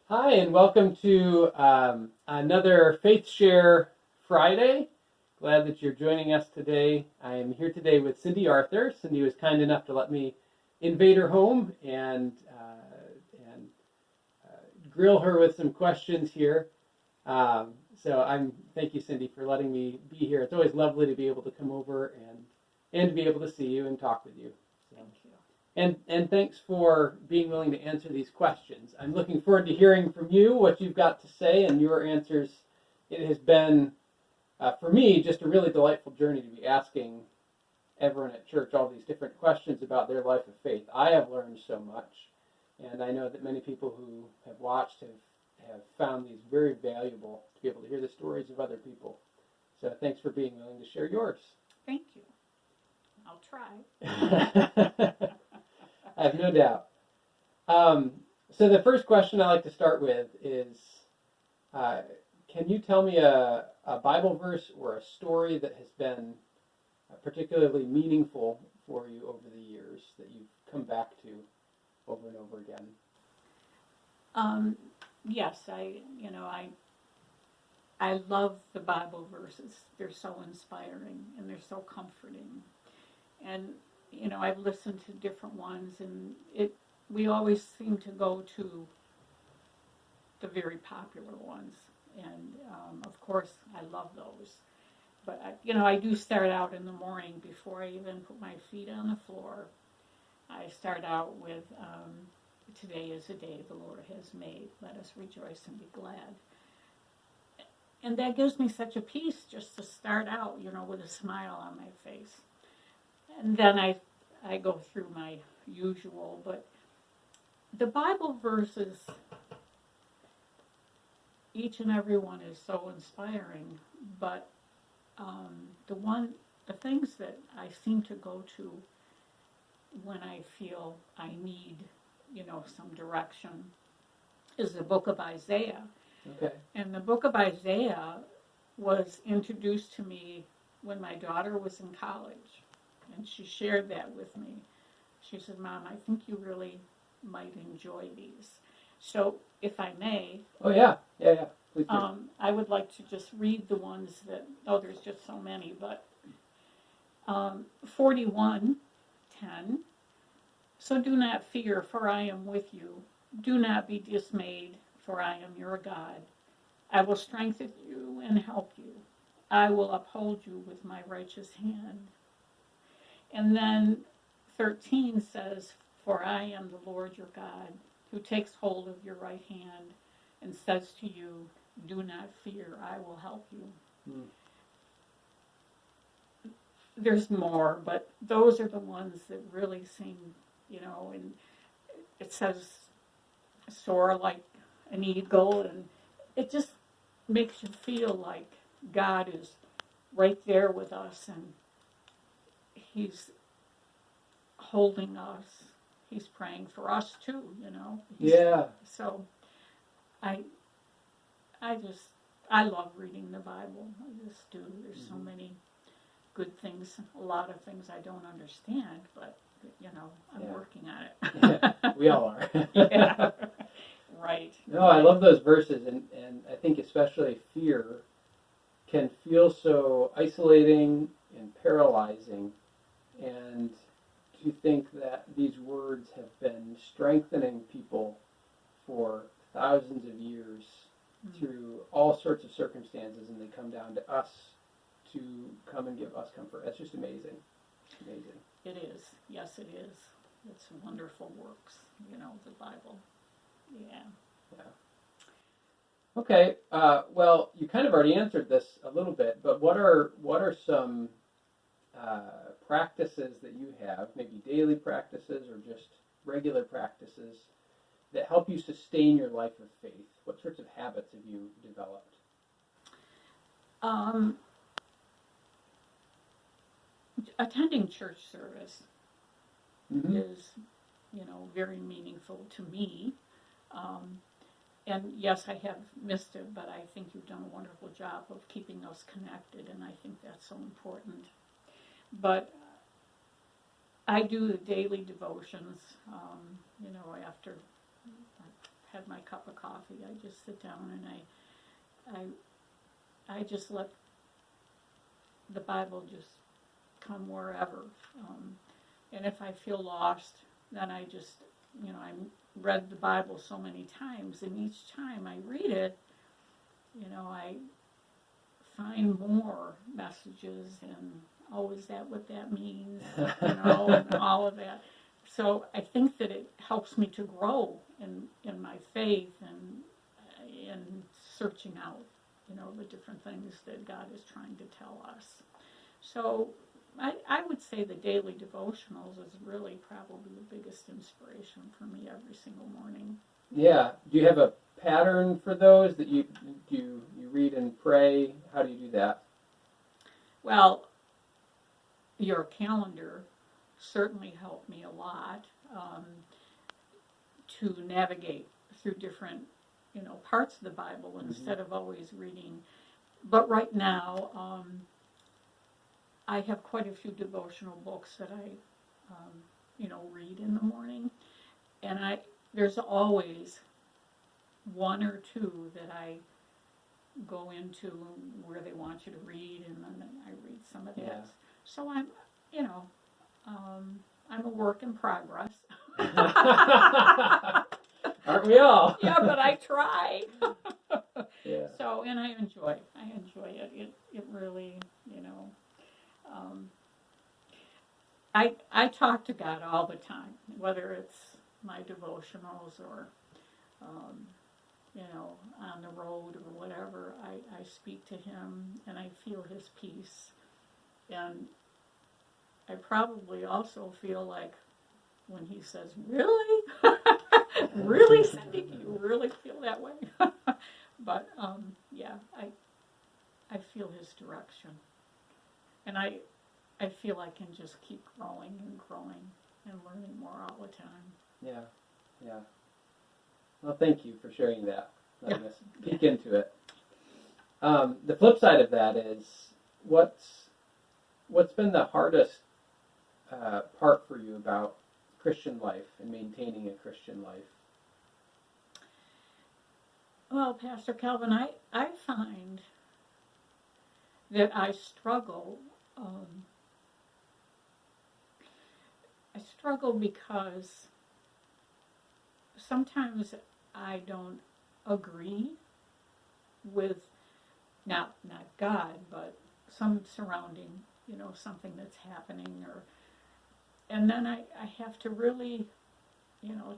Hi, and welcome to another Faith Share Friday. Glad that you're joining us today. I am here today with Cindy Arthur. Cindy was kind enough to let me invade her home and grill her with some questions here. So thank you, Cindy, for letting me be here. It's always lovely to be able to come over and to be able to see you and talk with you. So. Thank you. And thanks for being willing to answer these questions. I'm looking forward to hearing from you what you've got to say and your answers. It has been, for me, just a really delightful journey to be asking everyone at church all these different questions about their life of faith. I have learned so much, and I know that many people who have watched have found these very valuable to be able to hear the stories of other people. So thanks for being willing to share yours. Thank you. I'll try. I have no doubt. So the first question I like to start with is, can you tell me a Bible verse or a story that has been particularly meaningful for you over the years that you've come back to over and over again? Yes, I love the Bible verses. They're so inspiring and they're so comforting. And I've listened to different ones, and we always seem to go to the very popular ones. And of course, I love those. But I do start out in the morning before I even put my feet on the floor. I start out with, today is the day the Lord has made. Let us rejoice and be glad. And that gives me such a peace just to start out, with a smile on my face. And then I go through my usual, but the Bible verses, each and every one is so inspiring, but the things that I seem to go to when I feel I need, some direction is the book of Isaiah. Okay. And the book of Isaiah was introduced to me when my daughter was in college, and she shared that with me. She said, "Mom, I think you really might enjoy these." So, if I may, Oh yeah. Please do. I would like to just read the ones that, there's just so many, but 41:10. So do not fear, for I am with you. Do not be dismayed, for I am your God. I will strengthen you and help you. I will uphold you with my righteous hand. And then 13 says, for I am the Lord your God, who takes hold of your right hand and says to you, do not fear, I will help you. There's more, but those are the ones that really seem, and it says soar like an eagle, and it just makes you feel like God is right there with us, and He's holding us. He's praying for us too, Yeah. So I love reading the Bible. I just do. There's so many good things, a lot of things I don't understand, but I'm working on it. Yeah, we all are. Yeah. Right. No, I love those verses, and I think especially fear can feel so isolating and paralyzing, and to think that these words have been strengthening people for thousands of years through all sorts of circumstances, and they come down to us to come and give us comfort. That's just amazing. Amazing. It is. Yes, it is. It's wonderful works, the Bible. Yeah. Okay. Well, you kind of already answered this a little bit, but what are some practices that you have, maybe daily practices or just regular practices, that help you sustain your life of faith? What sorts of habits have you developed? Attending church service Mm-hmm. is, very meaningful to me. And yes, I have missed it, but I think you've done a wonderful job of keeping us connected, and I think that's so important. But I do the daily devotions, after I've had my cup of coffee, I just sit down and I just let the Bible just come wherever. And if I feel lost, then I just, I read the Bible so many times, and each time I read it, I find more messages and, oh, is that what that means? And all of that. So I think that it helps me to grow in my faith and in searching out, the different things that God is trying to tell us. So I would say the daily devotionals is really probably the biggest inspiration for me every single morning. Yeah. Do you have a pattern for those that you read and pray? How do you do that? Well, your calendar certainly helped me a lot to navigate through different, parts of the Bible instead of always reading. But right now, I have quite a few devotional books that I, read in the morning, and there's always one or two that I go into where they want you to read, and then I read some of that. Yeah. So I'm a work in progress. Aren't we all? Yeah, but I try. Yeah. So, and I enjoy it. It really, I talk to God all the time, whether it's my devotionals or, on the road or whatever. I speak to Him and I feel His peace. And I probably also feel like when He says, really? Really, Cindy? Do you really feel that way? But, I feel His direction. And I feel I can just keep growing and learning more all the time. Yeah. Well, thank you for sharing that. Letting us peek into it. The flip side of that is, what's been the hardest part for you about Christian life and maintaining a Christian life? Well, Pastor Calvin, I find that I struggle. I struggle because sometimes I don't agree with not God, but some surrounding, something that's happening, and then I have to really,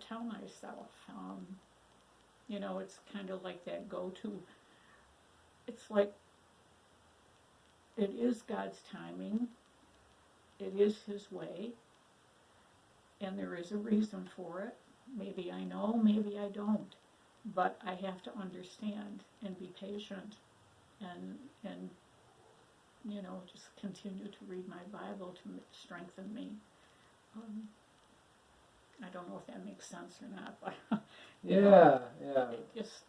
tell myself, it's kind of like that go-to. It's like it is God's timing. It is His way. And there is a reason for it. Maybe I know, maybe I don't. But I have to understand and be patient and just continue to read my Bible to strengthen me. I don't know if that makes sense or not, but Yeah. it just,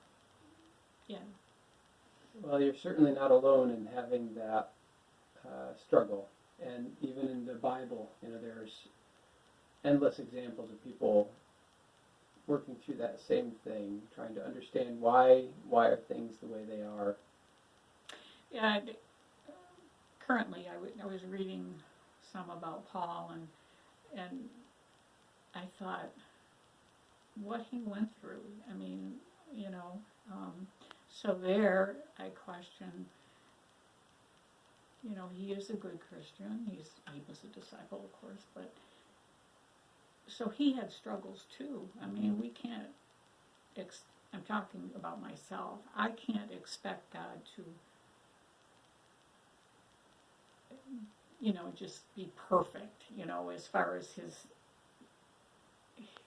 Well, you're certainly not alone in having that struggle. And even in the Bible, there's endless examples of people working through that same thing, trying to understand why are things the way they are. Yeah, currently I was reading some about Paul, and I thought what he went through. I mean, so there I question, he is a good Christian. He was a disciple, of course, but so he had struggles too. I mean, we can't, I'm talking about myself, I can't expect God to, just be perfect, as far as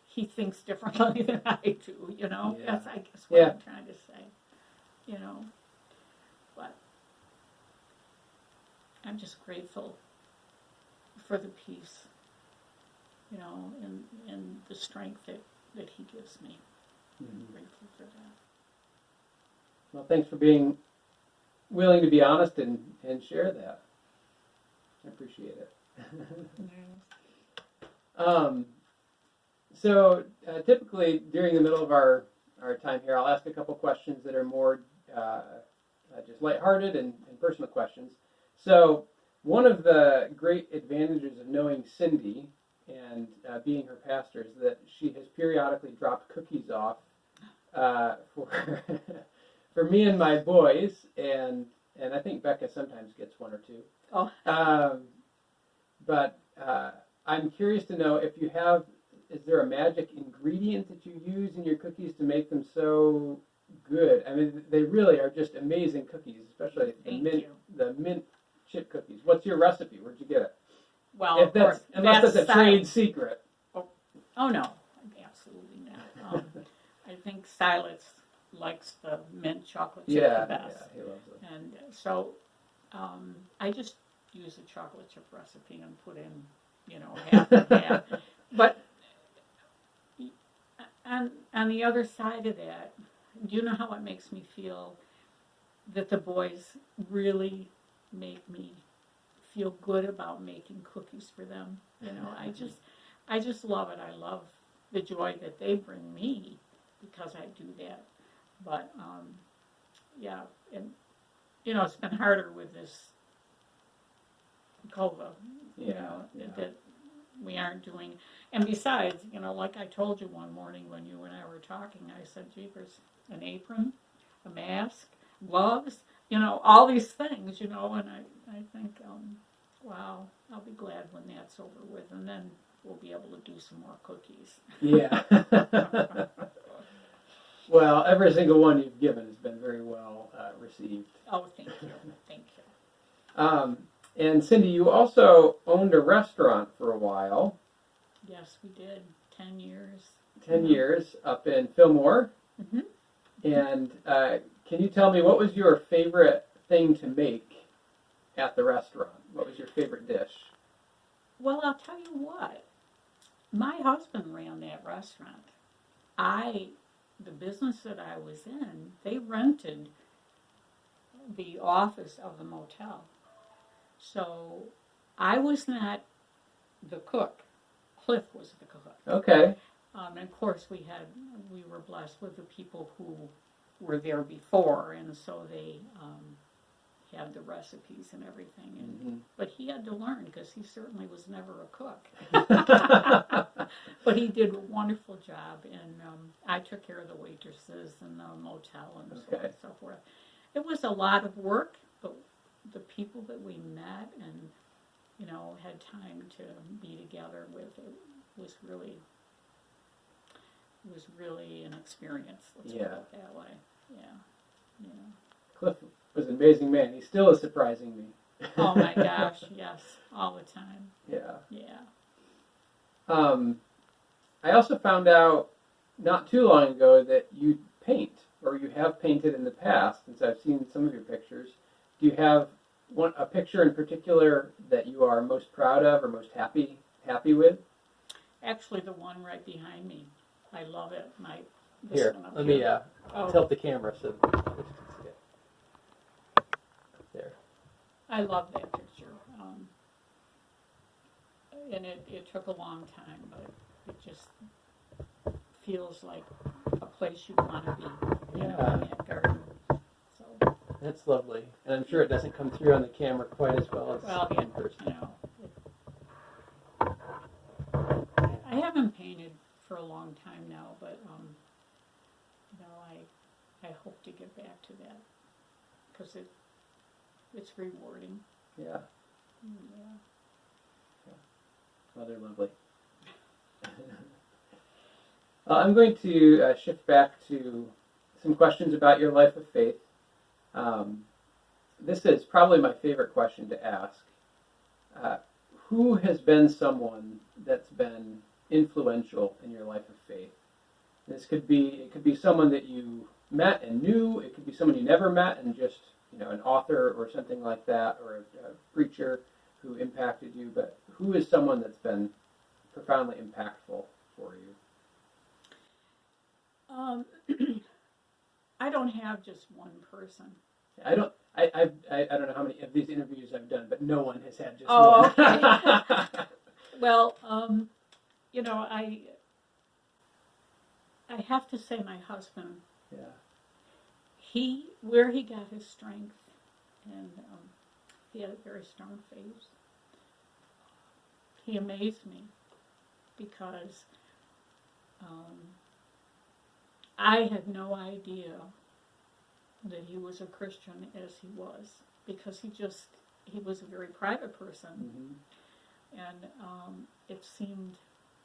he thinks differently than I do, Yeah. That's, I guess, what I'm trying to say, but I'm just grateful for the peace, and the strength that he gives me. I'm grateful for that. Well, thanks for being willing to be honest and share that. I appreciate it. So typically during the middle of our our time here, I'll ask a couple questions that are more just lighthearted and personal questions. So one of the great advantages of knowing Cindy and being her pastor is that she has periodically dropped cookies off for for me and my boys, and I think Becca sometimes gets one or two. Oh. But I'm curious to know if you have, is there a magic ingredient that you use in your cookies to make them so good? I mean, they really are just amazing cookies, especially the mint chip cookies. What's your recipe? Where'd you get it? Well, If that's, unless that's a trade secret. Oh no, absolutely not. I think Silas likes the mint chocolate chip the best. Yeah, he loves it. And so I just use a chocolate chip recipe and put in, half and half. But on the other side of that, do you know how it makes me feel that the boys really make me feel good about making cookies for them? I just love it. I love the joy that they bring me because I do that. But yeah, and it's been harder with this COVA, that we aren't doing. And besides, like I told you one morning when you and I were talking, I said, jeepers, an apron, a mask, gloves, all these things, and I think, wow, I'll be glad when that's over with, and then we'll be able to do some more cookies. Yeah. Well, every single one you've given has been very well received. Oh, thank you. Thank you. And Cindy, you also owned a restaurant for a while. Yes, we did. 10 years. 10 years up in Fillmore. Mm-hmm. And can you tell me, what was your favorite thing to make at the restaurant? What was your favorite dish? Well, I'll tell you what. My husband ran that restaurant. The business that I was in, they rented the office of the motel. So I was not the cook. Cliff was the cook. Okay. And of course we were blessed with the people who were there before, and so they had the recipes and everything. And, But he had to learn because he certainly was never a cook. But he did a wonderful job, and I took care of the waitresses and the motel and so on and so forth. It was a lot of work, but the people that we met and had time to be together with, it was really an experience. Let's put it that way. Yeah. Cliff was an amazing man. He still is surprising me. Oh my gosh, yes, all the time. Yeah. Yeah. I also found out not too long ago that you paint, or you have painted in the past, since I've seen some of your pictures. Do you have a picture in particular that you are most proud of or most happy with? Actually, the one right behind me, I love it. Here, let me tilt the camera so you can see it. There. I love that picture. And it took a long time, but it just feels like a place you want to be, in that garden. So that's lovely. And I'm sure it doesn't come through on the camera quite as well as in person. I haven't painted for a long time now, but I hope to get back to that because it's rewarding. Yeah. Yeah. Well, they're lovely. I'm going to shift back to some questions about your life of faith. This is probably my favorite question to ask. Who has been someone that's been influential in your life of faith? It could be someone that you met and knew. It could be someone you never met and just an author or something like that, or a preacher who impacted you. But who is someone that's been profoundly impactful for you? I don't have just one person. I don't know how many of these interviews I've done, but no one has had just one. Oh, okay. Well, I have to say my husband, Yeah. where he got his strength, and he had a very strong faith. He amazed me because I had no idea that he was a Christian as he was, because he was a very private person, and it seemed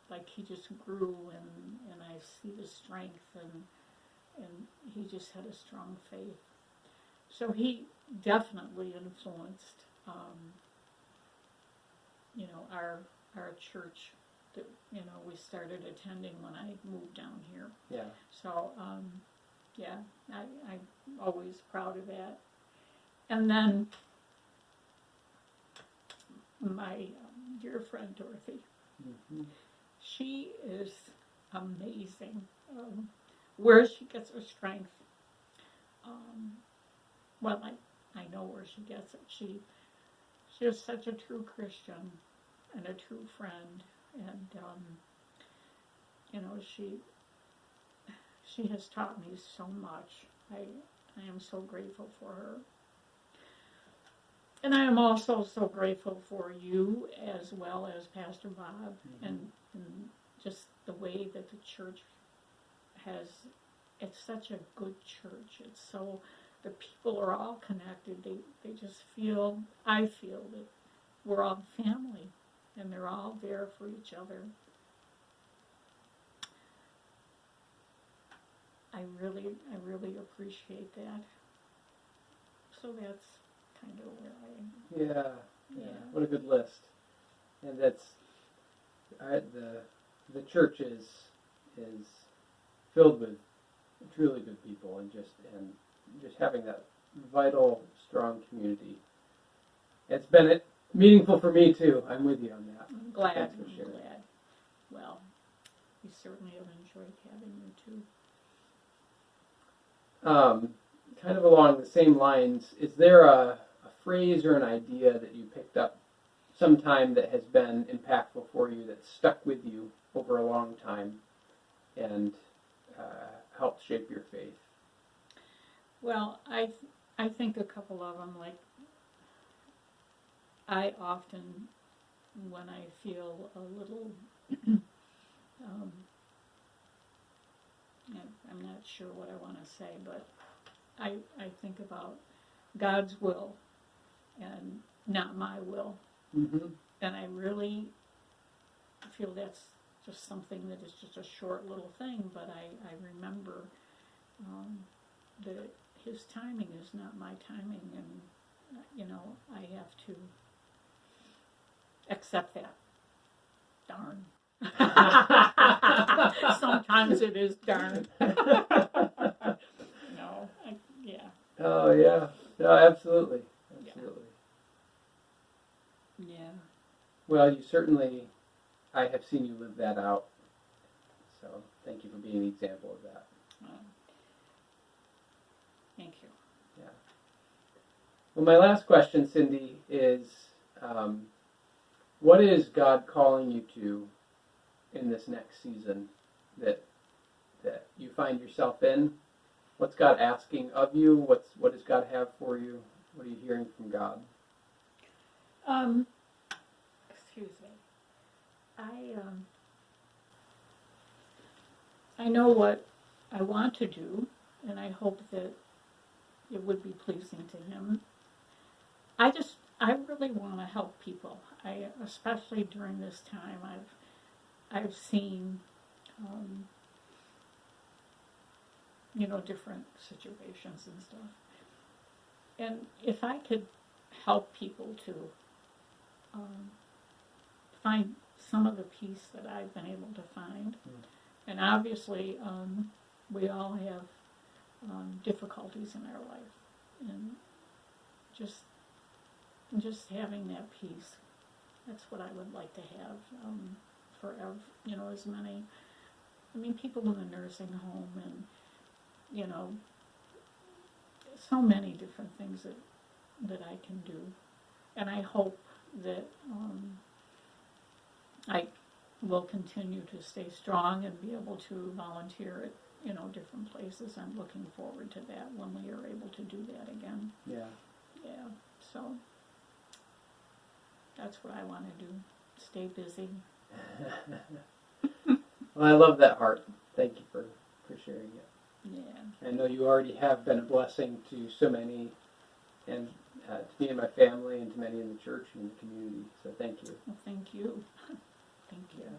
like he just grew, and I see the strength, and he just had a strong faith. So he definitely influenced, our church that, we started attending when I moved down here. Yeah. So, I'm always proud of that. And then my dear friend Dorothy, she is amazing. Where she gets her strength, well, I know where she gets it. She is such a true Christian and a true friend, and she has taught me so much. I am so grateful for her. And I am also so grateful for you, as well as Pastor Bob, and just the way that the church it's such a good church. It's so, the people are all connected. They just I feel that we're all family, and they're all there for each other. I really appreciate that. So that's kind of where I am. Yeah. What a good list. And that's the church is filled with truly good people, and just having that vital, strong community. It's been meaningful for me too. I'm with you on that. I'm glad. Thanks for sharing. Glad. Well, we certainly have enjoyed having you too. Kind of along the same lines, is there a phrase or an idea that you picked up sometime that has been impactful for you, that stuck with you over a long time and helped shape your faith? Well, I think a couple of them, like, I often, when I feel a little, I'm not sure what I want to say, but I think about God's will and not my will. And I really feel that's just something that is just a short little thing, but I remember that his timing is not my timing, and I have to accept that. Darn. Sometimes it is darn. Yeah. Oh yeah, no, absolutely. Yeah. Well, I have seen you live that out. So thank you for being the example of that. Thank you. Yeah. Well, my last question, Cindy, is what is God calling you to in this next season that you find yourself in? What's God asking of you? What does God have for you? What are you hearing from God? Excuse me. I know what I want to do, and I hope that it would be pleasing to Him. I really want to help people. Especially during this time, I've seen, different situations and stuff. And if I could help people to find some of the peace that I've been able to find, and obviously we all have difficulties in our life, and just having that peace, that's what I would like to have forever. As many, people in the nursing home, and so many different things that I can do, and I hope that will continue to stay strong and be able to volunteer at, different places. I'm looking forward to that when we are able to do that again. Yeah. Yeah, so that's what I want to do, stay busy. Well, I love that heart. Thank you for sharing it. Yeah. I know you already have been a blessing to so many, and to me and my family, and to many in the church and in the community. So thank you. Well, thank you. Thank you. Yeah.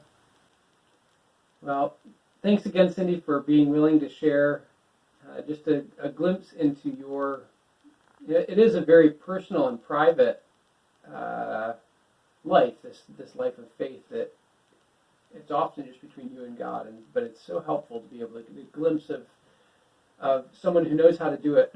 Well, thanks again, Cindy, for being willing to share just a glimpse into your. It is a very personal and private life. This life of faith that it's often just between you and God, but it's so helpful to be able to get a glimpse of someone who knows how to do it.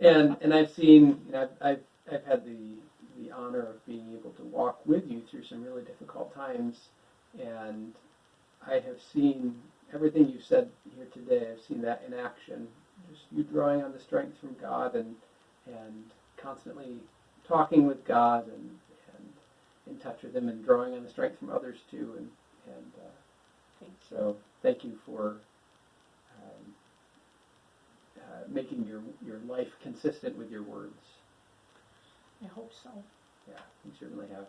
and I've seen, I've had the honor of being able to walk with you through some really difficult times, and I have seen everything you've said here today. I've seen that in action. Just you drawing on the strength from God and constantly talking with God and in touch with Him and drawing on the strength from others too. And so thank you for making your life consistent with your words. I hope so. Yeah, you certainly have.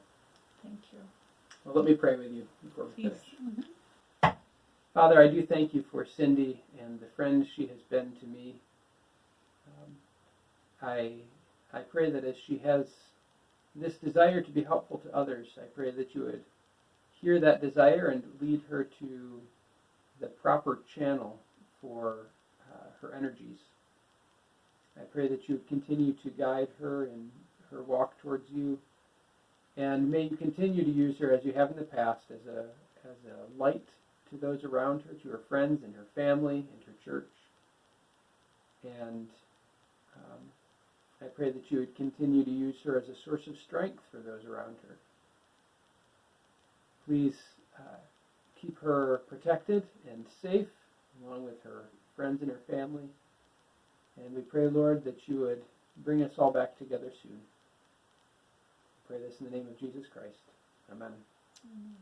Thank you. Well, let me pray with you before we Please. finish. Mm-hmm. Father, I do thank you for Cindy and the friend she has been to me. I pray that as she has this desire to be helpful to others, I pray that you would hear that desire and lead her to the proper channel for her energies. I pray that you would continue to guide her in her walk towards you, and may you continue to use her as you have in the past as a light to those around her, to her friends and her family and her church. And I pray that you would continue to use her as a source of strength for those around her. Please keep her protected and safe, along with her friends and her family. And we pray, Lord, that you would bring us all back together soon. I pray this in the name of Jesus Christ. Amen. Mm-hmm.